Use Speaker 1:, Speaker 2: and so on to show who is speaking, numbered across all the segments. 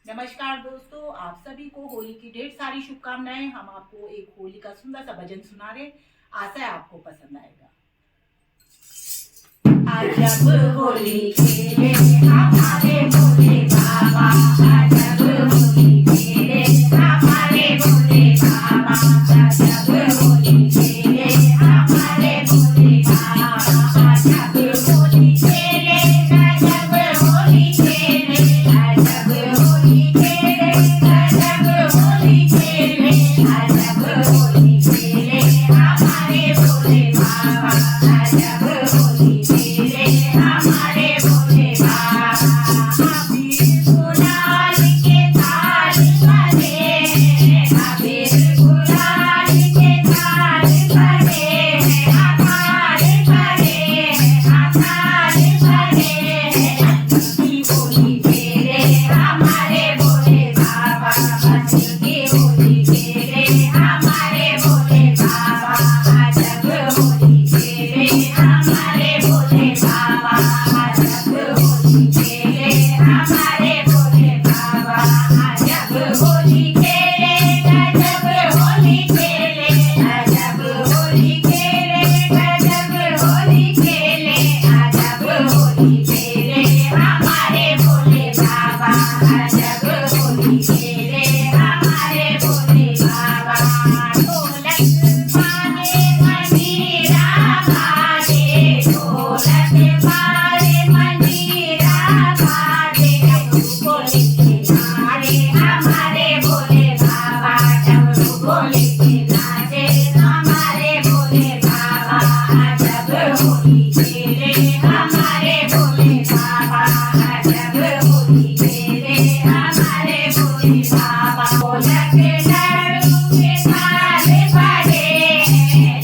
Speaker 1: नमस्कार दोस्तों, आप सभी को होली की ढेर सारी शुभकामनाएं। हम आपको एक होली का सुंदर सा भजन सुना रहे, आशा है आपको पसंद आएगा। आज जब होली खेले हमारे भोले बाबा, आज जब होली खेले हमारे भोले बाबा, आज जब होली खेले हमारे भोले बाबा, आज जब होली खेले, जब होली खेले, जब होली खेले, जब होली खेले, जब होली खेले हमारे भोले बाबा, जब होली खेले हमारे भोले बाबा। अबीर गुलाल के थाल भरे, अबीर गुलाल के थाल भरे, थाल भरे, थाल भरे, की होली खेले हमारे भोले बाबा, की होली खेले हमारे भोले बाबा, जब होली खेले हमारे भोले बाबा, जब होली खेले हमारे भोले बाबा, जब होली खेले, जब होली खेले, जब होली खेले, जब होली खेले, जब होली खेले हमारे भोले बाबा, जब होली खेले हमारे भोले बाबा। ढोलक मारे मंजीरा बाजे, ढोलक मारे मंजीरा बाजे, होली के नारे हमारे भोले बाबा, जब होली के नाचे हमारे भोले बाबा, जब होली खेले हमारे भोले बाबा, जब होली खेले हमारे भोले बाबा। ढोलक डमरू के थाल भरे,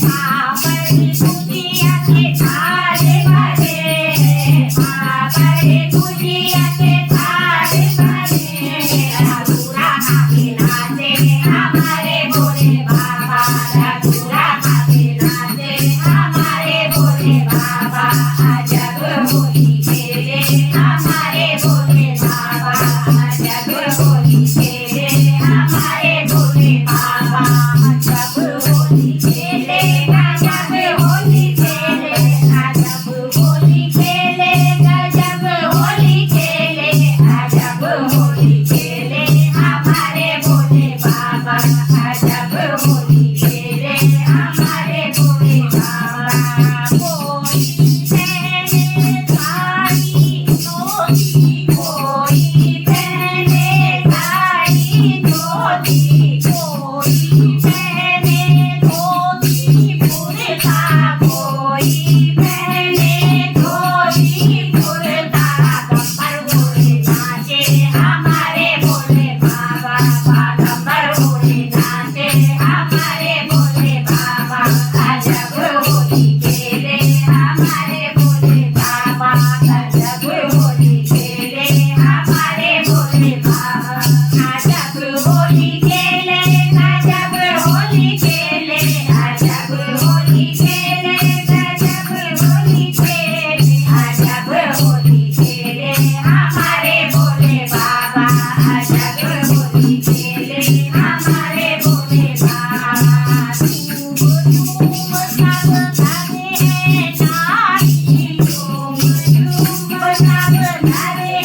Speaker 1: आवर गुजिया के थाल भरे, आवर गुजिया के थाल भरे, रघुरा के नाचे हमारे भोले बाबा, रघुरा के नाचे हमारे भोले बाबा, जब होली खेले हमारे भोले बाबा, जब होली खेले हमारे भोले बाबा, जब होली खेले, जब होली खेले, जब होली खेले, जब होली खेले, जब होली खेले हमारे भोले बाबा, जब होली खेले हमारे भोले बाबा। कोई पहने साड़ी धोती, कोई पहने साड़ी धोती, कोई पहने धोती कुर्ता, कोई पहने धोती कुर्ता, गब्बर भोले नाचे हमारे भोले बाबा, गब्बर भोले नाचे हमारे भोले बाबा, जब होली खेले हमारे भोले बाबा, जब होली खेले हमारे भोले बाबा, जब होली खेले, जब होली खेले, जब होली खेले, जब होली खेले, जब होली खेले हमारे भोले बाबा, जब होली खेले हमारे भोले बाबा। झूम झूम सब धरे नारी, झूम झूम सब धरे